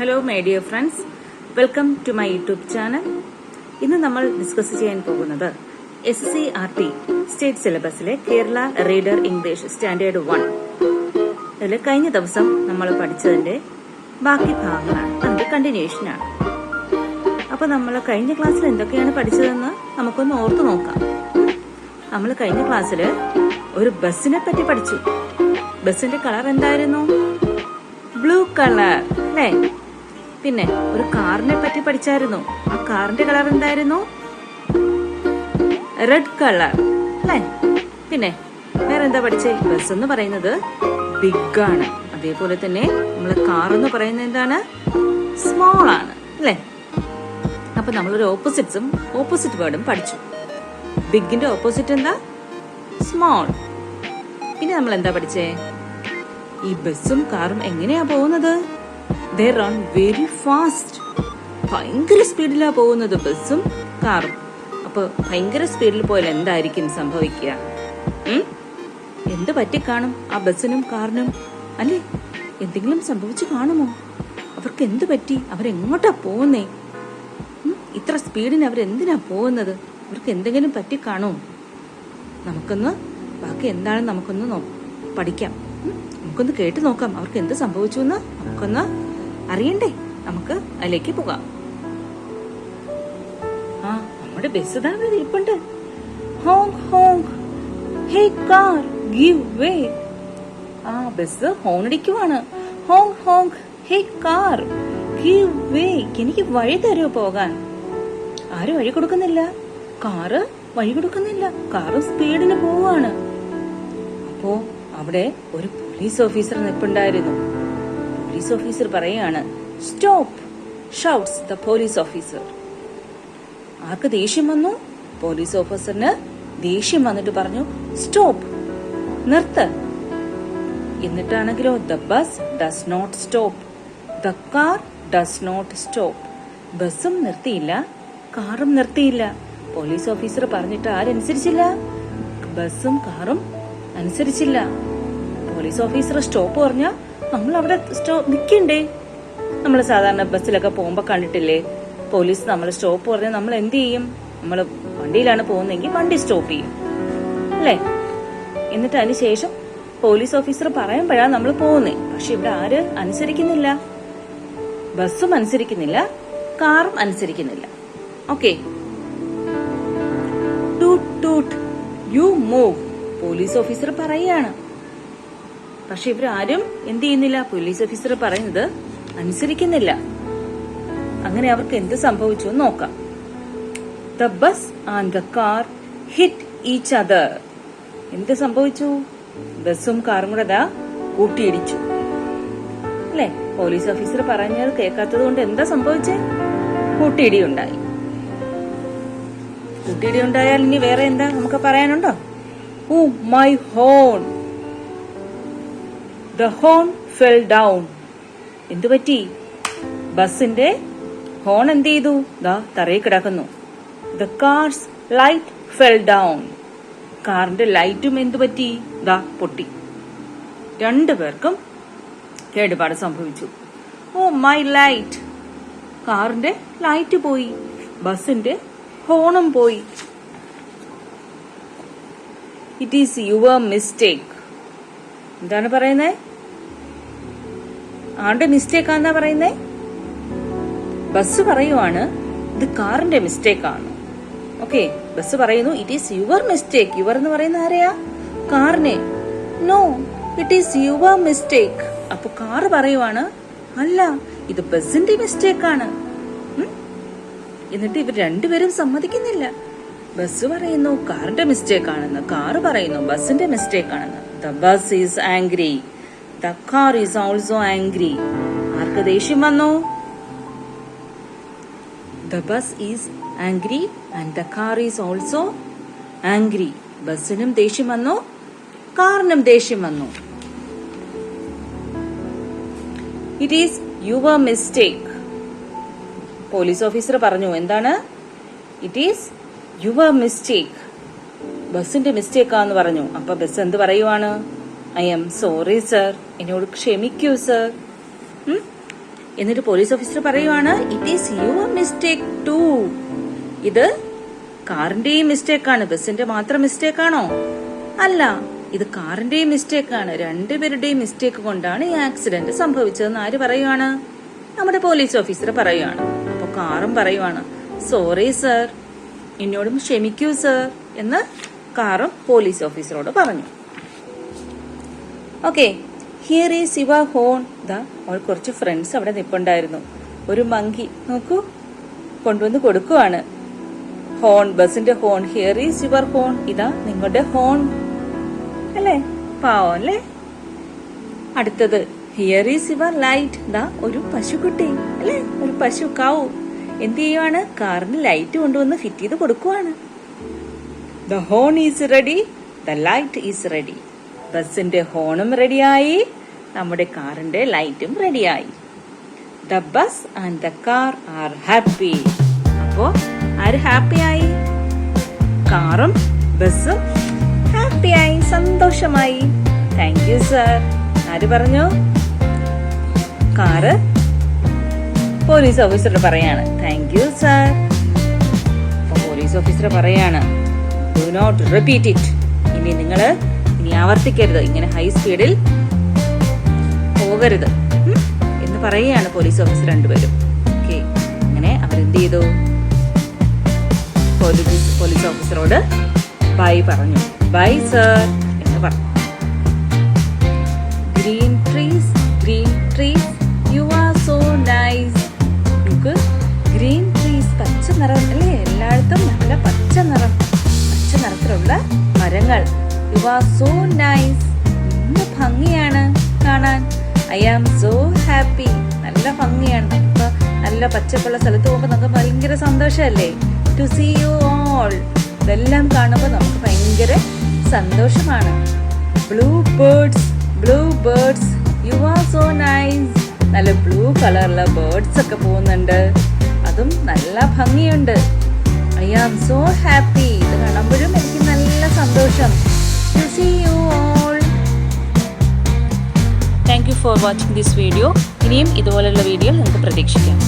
Hello my dear friends, welcome to my YouTube channel. ഇന്ന് നമ്മൾ discuss ചെയ്യാൻ പോകുന്നത് SCERT സ്റ്റേറ്റ് സിലബസിലെ കേരള റീഡർ ഇംഗ്ലീഷ് സ്റ്റാൻഡേർഡ് 1 അതിൽ കഴിഞ്ഞ ദിവസം നമ്മൾ പഠിച്ചതിന്റെ ബാക്കി ഭാഗങ്ങളാണ്, അതിന്റെ കണ്ടിന്യൂഷനാണ്. അപ്പൊ നമ്മൾ കഴിഞ്ഞ ക്ലാസ്സിൽ എന്തൊക്കെയാണ് പഠിച്ചതെന്ന് നമുക്കൊന്ന് ഓർത്തു നോക്കാം. നമ്മൾ കഴിഞ്ഞ ക്ലാസ്സിൽ ഒരു ബസ്സിനെ പറ്റി പഠിച്ചു. ബസ്സിന്റെ കളർ എന്തായിരുന്നു? ബ്ലൂ കളർ അല്ലേ? പിന്നെ ഒരു കാറിനെ പറ്റി പഠിച്ചായിരുന്നു. ആ കാറിന്റെ കളർ എന്തായിരുന്നു? റെഡ് കളർ അല്ലേ? പിന്നെ വേറെ എന്താ പഠിച്ചേ? ബസ് എന്ന് പറയുന്നത് ബിഗ് ആണ്. അതേപോലെ തന്നെ നമ്മള് കാർ എന്ന് പറയുന്നത് എന്താണ്? സ്മോൾ ആണ് അല്ലേ? അപ്പൊ നമ്മളൊരു ഓപ്പോസിറ്റ് വേർഡും പഠിച്ചു. ബിഗിന്റെ ഓപ്പോസിറ്റ് എന്താ? സ്മോൾ. പിന്നെ നമ്മൾ എന്താ പഠിച്ചേ? ഈ ബസ്സും കാറും എങ്ങനെയാ പോകുന്നത്? They run very fast. ഭയങ്കര സ്പീഡിലാ പോകുന്നത് ബസ്സും കാറും. അപ്പൊ ഭയങ്കര സ്പീഡിൽ പോയാൽ എന്തായിരിക്കും സംഭവിക്കുക? എന്ത് പറ്റിക്കാണും ആ ബസ്സിനും കാറിനും? അല്ലേ, എന്തെങ്കിലും സംഭവിച്ചു കാണുമോ? അവർക്ക് എന്ത് പറ്റി? അവരെങ്ങോട്ടാ പോകുന്നേ? ഇത്ര സ്പീഡിന് അവരെന്തിനാ പോകുന്നത്? അവർക്ക് എന്തെങ്കിലും പറ്റിക്കാണോ? നമുക്കൊന്ന് ബാക്കി എന്താണെന്ന് നമുക്കൊന്ന് പഠിക്കാം. നമുക്കൊന്ന് കേട്ടു നോക്കാം. അവർക്ക് എന്ത് സംഭവിച്ചു എന്ന് നമുക്കൊന്ന് അറിയണ്ടേ? നമുക്ക് അതിലേക്ക് പോകാം. നമ്മുടെ ബസ് ഇരിപ്പുണ്ട്. Honk honk hey car give way. Bus horn അടിക്കുവാണ്. Honk honk hey car give way. എനിക്ക് വഴി തരുമോ പോകാൻ? ആരും വഴി കൊടുക്കുന്നില്ല. കാറ് വഴി കൊടുക്കുന്നില്ല. കാറ് സ്പീഡിന് പോവാണ്. അപ്പോ അവിടെ ഒരു പോലീസ് ഓഫീസർ നിൽപ്പുണ്ടായിരുന്നു. പോലീസ് ഓഫീസർ പറയാണ്, stop, shouts the police officer. ആർക്ക് ദേഷ്യം വന്നു? പോലീസ് ഓഫീസറിന് ദേഷ്യം വന്നിട്ട് പറഞ്ഞു, സ്റ്റോപ്പ്, നിർത്ത്. എന്നിട്ടാണെങ്കിലോ, the bus does not stop, the car does not stop. ബസ്സും നിർത്തിയില്ല, കാറും നിർത്തിയില്ല. പോലീസ് ഓഫീസർ പറഞ്ഞിട്ട് ആരനുസരിച്ചില്ല? ബസ്സും കാറും അനുസരിച്ചില്ല. പോലീസ് ഓഫീസർ സ്റ്റോപ്പ് പറഞ്ഞ നമ്മൾ അവിടെ നിൽക്കണ്ടേ? നമ്മൾ സാധാരണ ബസ്സിലൊക്കെ പോകുമ്പോ കണ്ടിട്ടില്ലേ, പോലീസ് നമ്മൾ സ്റ്റോപ്പ് പറഞ്ഞാൽ നമ്മൾ എന്ത് ചെയ്യും? നമ്മൾ വണ്ടിയിലാണ് പോകുന്നതെങ്കിൽ വണ്ടി സ്റ്റോപ്പ് ചെയ്യും അല്ലേ? എന്നിട്ട് അതിനുശേഷം പോലീസ് ഓഫീസർ പറയുമ്പോഴാണ് നമ്മൾ പോകുന്നേ. പക്ഷെ ഇവിടെ ആര് അനുസരിക്കുന്നില്ല? ബസ്സും അനുസരിക്കുന്നില്ല, കാറും അനുസരിക്കുന്നില്ല. Okay, toot toot you move. Police officer പറയാണ്. പക്ഷെ ഇവരാരും എന്ത് ചെയ്യുന്നില്ല? പോലീസ് ഓഫീസർ പറയുന്നത് അനുസരിക്കുന്നില്ല. അങ്ങനെ അവർക്ക് എന്ത് സംഭവിച്ചു എന്ന് നോക്കാം. The bus and the car hit each other. എന്ത് സംഭവിച്ചു? ബസ്സും കാറും കൂടെ കൂട്ടിയിടിച്ചു അല്ലെ? പോലീസ് ഓഫീസർ പറഞ്ഞത് കേൾക്കാത്തത് കൊണ്ട് എന്താ സംഭവിച്ചേ? കൂട്ടിയിടി ഉണ്ടായി. കൂട്ടിയിടി ഉണ്ടായാൽ ഇനി വേറെ എന്താ നമുക്ക് പറയാനുണ്ടോ? Oh my horn, the horn fell down. എന്തു പറ്റി? ബസിന്റെ ഹോൺ എന്ത് ചെയ്തു? ദാ തറയിൽ കിടക്കുന്നു. The car's light fell down. കാറിന്റെ ലൈറ്റും എന്തു പറ്റി? ദാ പൊട്ടി. രണ്ടുപേർക്കും കേടുപാട് സംഭവിച്ചു. Oh my light. കാറിന്റെ ലൈറ്റ് പോയി, ബസിന്റെ ഹോണും പോയി. It is your mistake. എന്താണ് പറയുന്നേ? ആരുടെ മിസ്റ്റേക്ക് ആണെന്നാ പറയുന്നേ? ബസ് പറയുവാണ് ഇത് കാറിന്റെ മിസ്റ്റേക്ക് ആണ്. ഓക്കെ, ബസ് പറയുന്നു it is your mistake. Your എന്ന് പറയുന്ന ആരെയാ? കാറിനെ. No, it is your mistake. അപ്പൊ കാറ് പറയുവാണ് അല്ല, ഇത് ബസിന്റെ മിസ്റ്റേക്ക് ആണ്. എന്നിട്ട് ഇവർ രണ്ടുപേരും സമ്മതിക്കുന്നില്ല. ബസ് പറയുന്നു കാറിന്റെ മിസ്റ്റേക്ക് ആണെന്ന്, കാറ് പറയുന്നു ബസിന്റെ മിസ്റ്റേക്ക് ആണെന്ന്. The bus is angry. The car is also angry. ആർക്ക് ദേഷ്യം വന്നു? The bus is angry and the car is also angry. ബസ്സിനും ദേഷ്യം വന്നു, കാറിനും ദേഷ്യം വന്നു. It is your mistake. Police officer പറഞ്ഞു എന്താണ്? It is your mistake. ബസിന്റെ മിസ്റ്റേക്കാന്ന് പറഞ്ഞു. അപ്പൊ ബസ് എന്ത് പറയുവാണ്? ഐ എം സോറി സർ, എന്നോട് ക്ഷമിക്കൂ സർ. എന്നിട്ട് പോലീസ് ഓഫീസർ പറയുവാണ്, it is your mistake too. ഇത് കാറിന്റെയും മിസ്റ്റേക്ക് ആണ്, ബസിന്റെ മാത്രം മിസ്റ്റേക്ക് ആണോ? അല്ല, ഇത് കാറിന്റെയും മിസ്റ്റേക്ക് ആണ്. രണ്ടുപേരുടെയും മിസ്റ്റേക്ക് കൊണ്ടാണ് ഈ ആക്സിഡന്റ് സംഭവിച്ചതെന്ന് ആര് പറയുവാണ്? നമ്മുടെ പോലീസ് ഓഫീസർ പറയുവാണ്. അപ്പൊ കാറും പറയുവാണ്, സോറി സർ, എന്നോടും ക്ഷമിക്കൂ സർ എന്ന് കാറും പോലീസ് ഓഫീസറോട് പറഞ്ഞു. Okay, here is your horn. അവൾ കുറച്ച് ഫ്രണ്ട്സ് അവിടെ നിപ്പുണ്ടായിരുന്നു. ഒരു മങ്കി നോക്കൂ കൊണ്ടുവന്ന് കൊടുക്കുവാണ്. ഹോൺ, ബസിന്റെ horn. Here is your horn. ഇതാ നിങ്ങളുടെ ഹോൺ. അല്ലേ, പാവം അല്ലേ? അടുത്തത് ഹിയർ ഈസ് യുവർ ലൈറ്റ്. ഒരു പശുക്കുട്ടി അല്ലേ, ഒരു പശു കൗ എന്ത് ചെയ്യുവാണ്? കാറിന് ലൈറ്റ് കൊണ്ടുവന്ന് ഫിറ്റ് ചെയ്ത് കൊടുക്കുവാണ്. The horn is ready, the light is ready. ബസിന്റെ ഹോണും റെഡിയായി, നമ്മുടെ കാറിന്റെ ലൈറ്റും റെഡിയായി. The bus and the car are happy. അപ്പോ ആര് ഹാപ്പിയായി? കാറും ബസും ഹാപ്പിയായി, സന്തോഷമായി. Thank you sir. ആര് പറഞ്ഞു? കാറ് പോലീസ് ഓഫീസർ പറയാണ്, താങ്ക് യു സർ. അപ്പൊ പോലീസ് ഓഫീസർ പറയാണ്, ഡു നോട്ട് റിപ്പീറ്റ് ഇറ്റ്. ഇനി ആവർത്തിക്കരുത്, ഇങ്ങനെ ഹൈ സ്പീഡിൽ പോകരുത് എന്ന് പറയുകയാണ് പോലീസ് ഓഫീസർ രണ്ടുപേരും. ഓക്കെ, അങ്ങനെ അവരെന്ത് ചെയ്തു? പോലീസ് ഓഫീസറോട് ബൈ പറഞ്ഞു. ബൈ സർ എന്ന് പറഞ്ഞു. Green trees you are so nice. നമുക്ക് ഗ്രീൻ ട്രീസ്, പച്ച നിറം അല്ലേ, എല്ലായിടത്തും നല്ല പച്ച നിറത്തിലുള്ള മരങ്ങൾ. യു ആർ സോ നൈസ്, നല്ല ഭംഗിയാണ് കാണാൻ. ഐ ആം സോ ഹാപ്പി, നല്ല ഭംഗിയാണ്. ഇപ്പൊ നല്ല പച്ചപ്പുള്ള സ്ഥലത്ത് പോകുമ്പോൾ നമുക്ക് ഭയങ്കര സന്തോഷമല്ലേ? ടു സീ യു ഓൾ, ഇതെല്ലാം കാണുമ്പോൾ നമുക്ക് ഭയങ്കര സന്തോഷമാണ്. Blue birds you are so nice. നല്ല ബ്ലൂ കളറുള്ള ബേർഡ്സ് ഒക്കെ പോകുന്നുണ്ട്, അതും നല്ല ഭംഗിയുണ്ട്. ഐ ആം സോ ഹാപ്പി, ഇത് കാണുമ്പോഴും എനിക്ക് നല്ല സന്തോഷം. To see you all. Thank you for watching this video. ഇനിയും ഇതുപോലുള്ള വീഡിയോ നിങ്ങൾക്ക് പ്രതീക്ഷിക്കാം.